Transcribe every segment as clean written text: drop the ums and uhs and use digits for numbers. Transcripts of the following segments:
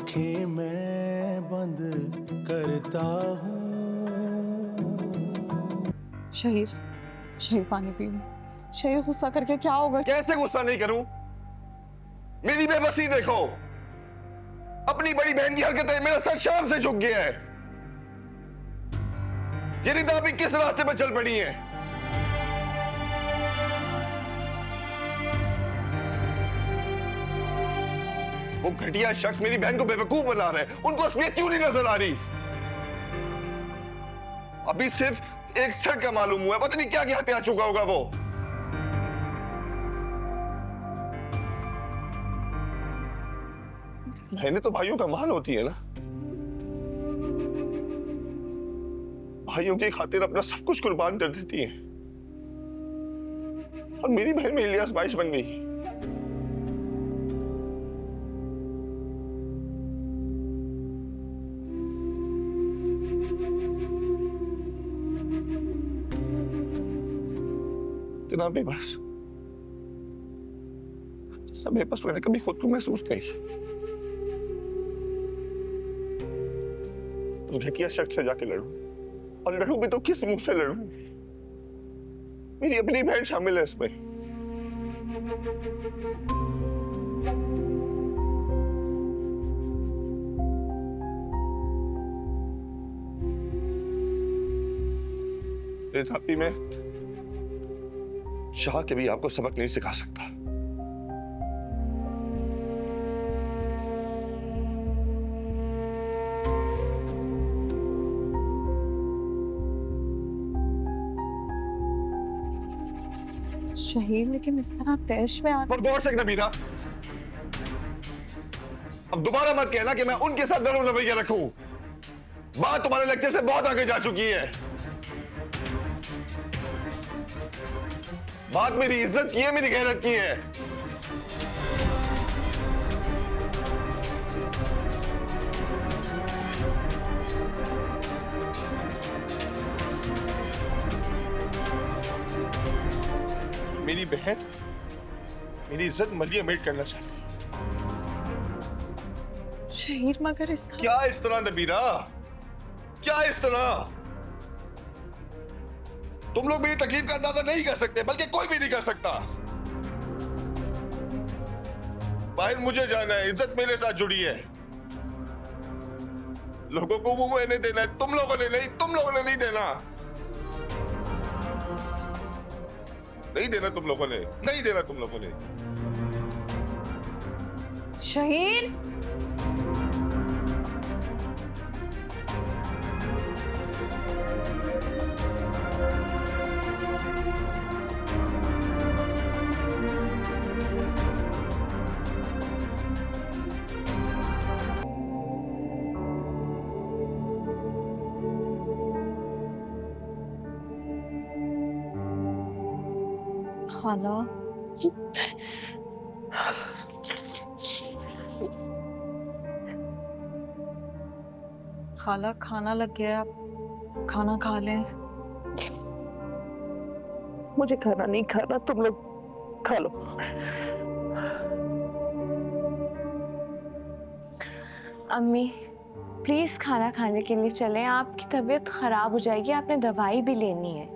आंखें मैं बंद करता हूँ। शहीर, शहीर पानी पियो। शहीर गुस्सा करके क्या होगा? कैसे गुस्सा नहीं करूं? मेरी बेबसी देखो। अपनी बड़ी बहन की हरकतें, मेरा सर शाम से झुक गया है। ये रिदा अभी किस रास्ते पर चल पड़ी है? वो घटिया शख्स मेरी बहन को बेवकूफ बना रहा है। उनको असलियत क्यों नहीं नजर आ रही? अभी सिर्फ एक क्षण का मालूम हुआ है, पता नहीं क्या क्या हत्या चुका होगा वो। बहनें तो भाइयों का मान होती है ना। भाइयों की खातिर अपना सब कुछ कुर्बान कर देती हैं। और मेरी बहन मेरे लिए आजमाइश बन गई। इतना बेबस मैंने कभी खुद को महसूस नहीं किया। उस घटिया शख्स से जाके लड़ूं, और लड़ूं भी तो किस मुंह से लड़ूं? मेरी अपनी बहन शामिल है इसमें। तथापि मैं चाह के भी आपको सबक नहीं सिखा सकता। शहीर, लेकिन इस तरह तैश में पर गौर से नबीना, अब दोबारा मत कहना कि मैं उनके साथ नरम रवैया रखूं। बात तुम्हारे लेक्चर से बहुत आगे जा चुकी है। बात मेरी इज्जत की है, मेरी गैरत की है। मेरी बहन मेरी इज्जत मलिया मेट करना चाहती है। शहीर, मगर इस तरह क्या इस तरह नबीना? क्या इस तरह? तुम लोग मेरी तकलीफ का अंदाजा नहीं कर सकते, बल्कि कोई भी नहीं कर सकता। बाहर मुझे जाना है, इज्जत मेरे साथ जुड़ी है। लोगों को मुंह मैंने देना है, तुम लोगों ने नहीं, तुम लोगों ने नहीं देना। नहीं देना तुम लोगों ने, नहीं देना तुम लोगों ने। शहीर, खाला, खाला खाना लग गया, आप खाना खा लें। मुझे खाना नहीं खाना, तुम लोग खा लो। अम्मी प्लीज खाना खाने के लिए चलें, आपकी तबीयत खराब हो जाएगी, आपने दवाई भी लेनी है।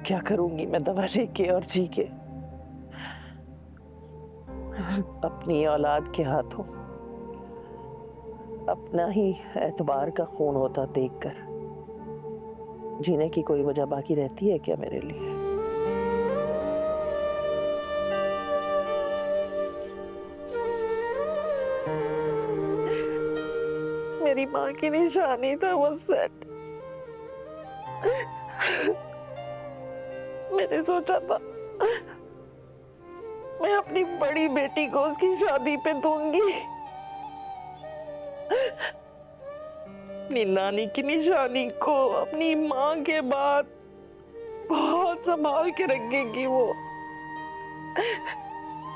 क्या करूंगी मैं दवा लेके और जी के? अपनी औलाद के हाथों अपना ही एतबार का खून होता देखकर जीने की कोई वजह बाकी रहती है क्या मेरे लिए? मेरी माँ की निशानी था वो सेट। मैंने सोचा था मैं अपनी बड़ी बेटी को उसकी शादी पे दूंगी। अपनी नानी की निशानी को अपनी माँ के बाद बहुत संभाल के रखेगी वो,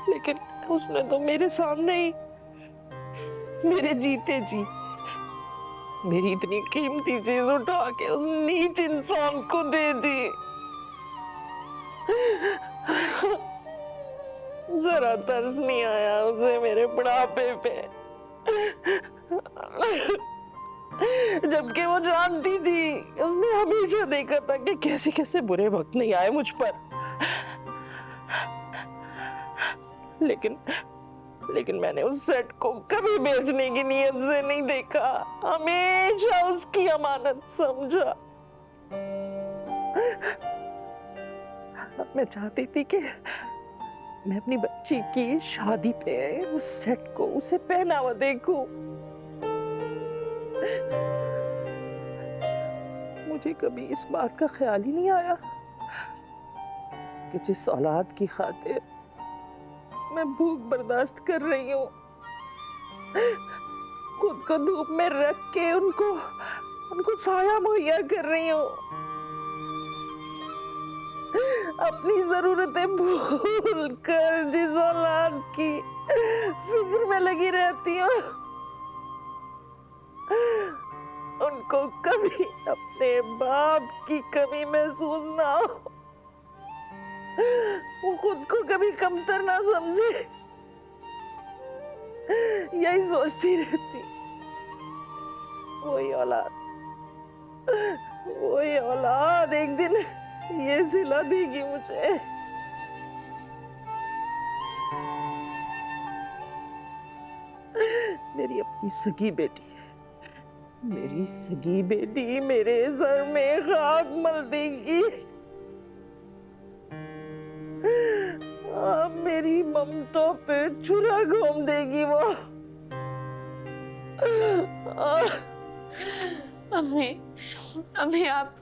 लेकिन उसने तो मेरे सामने ही मेरे जीते जी मेरी इतनी कीमती चीज उठा के उस नीच इंसान को दे दी। जरा तरस नहीं आया उसे मेरे बुढ़ापे पे, जबकि वो जानती थी, उसने हमेशा देखा था कि कैसे कैसे बुरे वक्त नहीं आए मुझ पर। लेकिन मैंने उस सेट को कभी बेचने की नीयत से नहीं देखा, हमेशा उसकी अमानत समझा। मैं चाहती थी कि मैं अपनी बच्ची की शादी पे उस सेट को उसे पहना हुआ देखूं। मुझे कभी इस बात का ख्याल ही नहीं आया कि जिस औलाद की खातिर मैं भूख बर्दाश्त कर रही हूँ, खुद को धूप में रख के उनको साया मुहैया कर रही हूँ, अपनी जरूरतें भूल कर जिस औलाद की फिक्र में लगी रहती हूँ, उनको कभी अपने बाप की कमी महसूस ना हो, वो खुद को कभी कमतर ना समझे, यही सोचती रहती। वही औलाद एक दिन ये सिला देगी मुझे। मेरी अपनी सगी बेटी, मेरी सगी बेटी मेरे सर में खाक मल देगी। अब मेरी ममता पे छुरा घोम देगी वो। अम्मी आप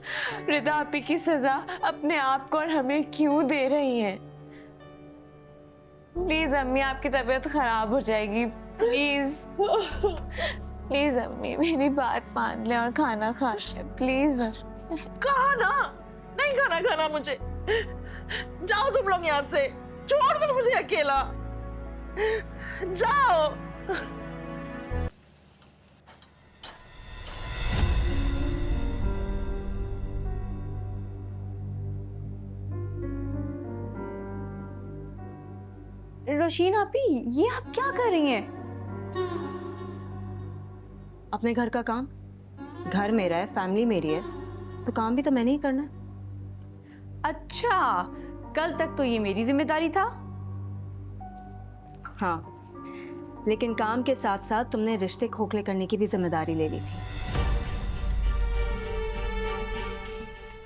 रिदा आपी की सजा अपने आप को और हमें क्यों दे रही हैं? प्लीज अम्मी, आपकी तबीयत खराब हो जाएगी, प्लीज प्लीज अम्मी मेरी बात मान ले और खाना खा ले प्लीज। खाना नहीं, खाना मुझे, जाओ तुम लोग यहाँ से, छोड़ दो मुझे अकेला, जाओ। रोशीन आपी, ये आप क्या कर रही हैं? अपने घर का काम, घर मेरा है, फैमिली मेरी है, तो काम भी तो मैंने ही करना है। अच्छा, कल तक तो ये मेरी जिम्मेदारी था। हाँ, लेकिन काम के साथ साथ तुमने रिश्ते खोखले करने की भी जिम्मेदारी ले ली थी।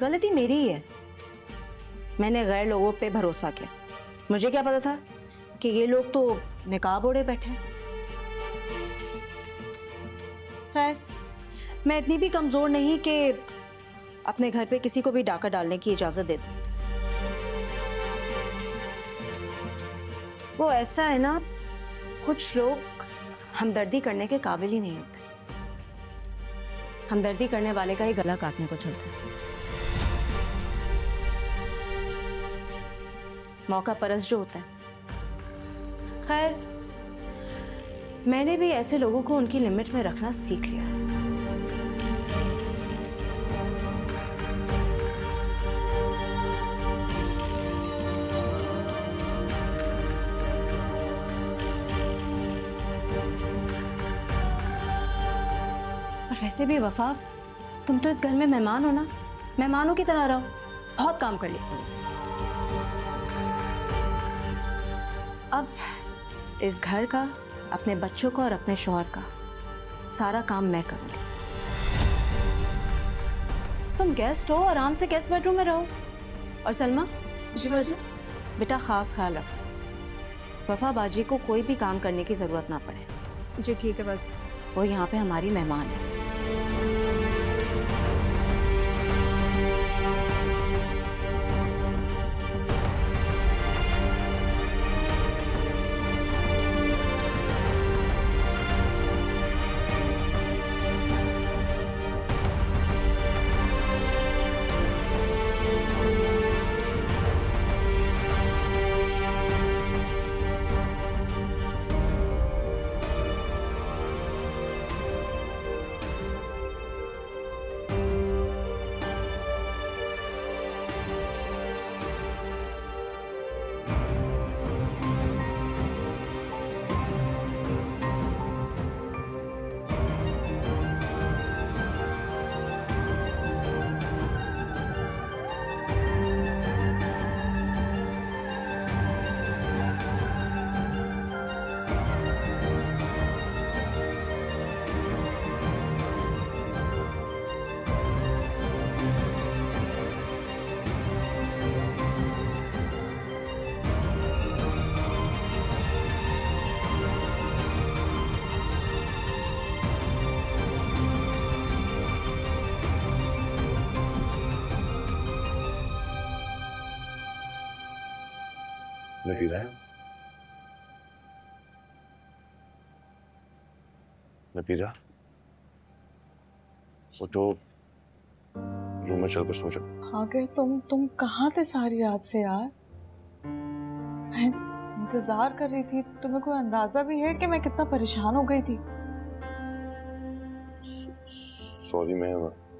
गलती मेरी ही है, मैंने गैर लोगों पे भरोसा किया। मुझे क्या पता था कि ये लोग तो निकाब ओढ़े बैठे हैं। खैर, मैं इतनी भी कमजोर नहीं कि अपने घर पे किसी को भी डाका डालने की इजाजत दे दूं। वो ऐसा है ना, कुछ लोग हमदर्दी करने के काबिल ही नहीं होते। हमदर्दी करने वाले का ही गला काटने को चलता है। मौका परस्त जो होता है। खैर, मैंने भी ऐसे लोगों को उनकी लिमिट में रखना सीख लिया है। और वैसे भी वफा, तुम तो इस घर में मेहमान हो ना, मेहमानों की तरह रहो। बहुत काम कर लिया। अब इस घर का, अपने बच्चों का और अपने शौहर का सारा काम मैं करूंगी। तुम गेस्ट हो, आराम से गेस्ट बेडरूम में रहो। और सलमा जी बाजी, बेटा खास ख्याल रखो, वफा बाजी को कोई भी काम करने की जरूरत ना पड़े। जी ठीक है बाजी। वो यहाँ पे हमारी मेहमान है। नबीरा नबीरा उठो, रूम में चलकर सो जाओ। आ गए तुम कहाँ थे सारी रात से यार? मैं इंतजार कर रही थी। तुम्हें कोई अंदाजा भी है कि मैं कितना परेशान हो गई थी? सॉरी, मैं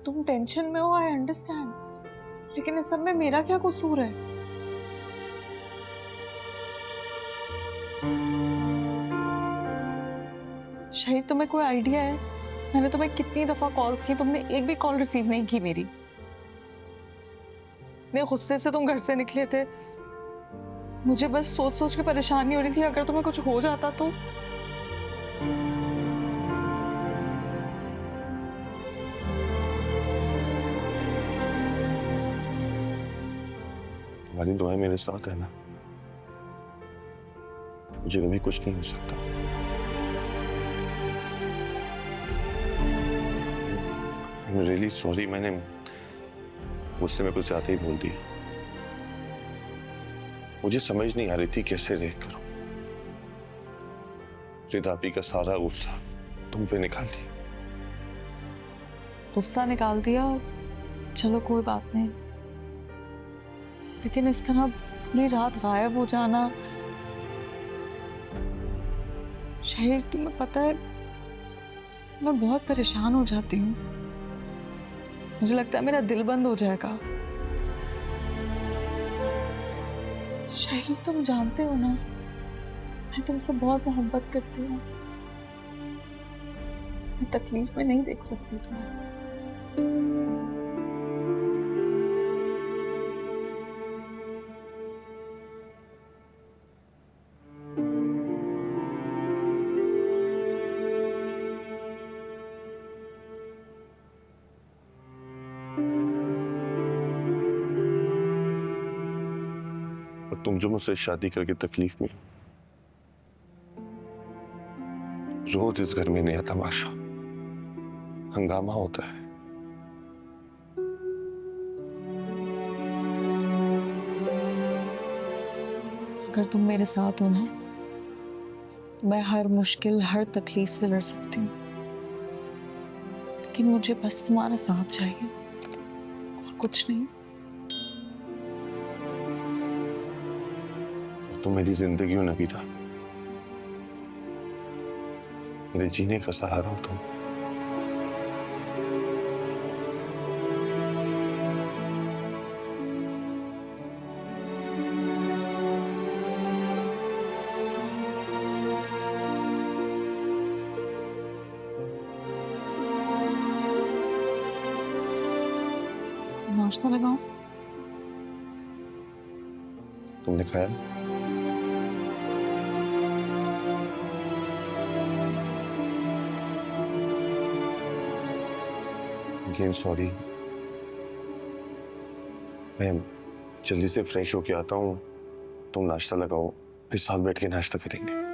तुम टेंशन में हो, आई अंडरस्टैंड, लेकिन इस सब में मेरा क्या कसूर है? शायद तुम्हें कोई आइडिया है मैंने तुम्हें कितनी दफा कॉल्स की, तुमने एक भी कॉल रिसीव नहीं की मेरी। इतने गुस्से से तुम घर से निकले थे, मुझे बस सोच सोच के परेशानी हो रही थी अगर तुम्हें कुछ हो जाता तो। तुम्हारी दुआएं मेरे साथ है ना, मुझे कभी कुछ नहीं हो सकता। I'm really sorry, मैंने गुस्से में कुछ ज्यादा ही बोल दिया। मुझे समझ नहीं आ रही थी कैसे रिएक्ट करूं। रिदापी का सारा गुस्सा तुम पे निकाल दिया। गुस्सा निकाल दिया, चलो कोई बात नहीं, लेकिन इस तरह पूरी रात गायब हो जाना। शायद तुम्हें पता है मैं बहुत परेशान हो जाती हूँ, मुझे लगता है मेरा दिल बंद हो जाएगा। शाहिर तुम जानते हो ना, मैं तुमसे बहुत मोहब्बत करती हूँ। मैं तकलीफ में नहीं देख सकती तुम्हें। और तुम जो मुझसे शादी करके तकलीफ में हो, रोज इस घर में नया तमाशा, हंगामा होता है। अगर तुम मेरे साथ हो ना, तो मैं हर मुश्किल हर तकलीफ से लड़ सकती हूँ, लेकिन मुझे बस तुम्हारा साथ चाहिए और कुछ नहीं। तुम मेरी जिंदगी हो नबीरा, मेरे जीने का सहारा हो तुम। नाश्ता लगाओ। तुमने खाया? अगेन सॉरी, मैं जल्दी से फ्रेश होके आता हूँ, तुम नाश्ता लगाओ, फिर साथ बैठ के नाश्ता करेंगे।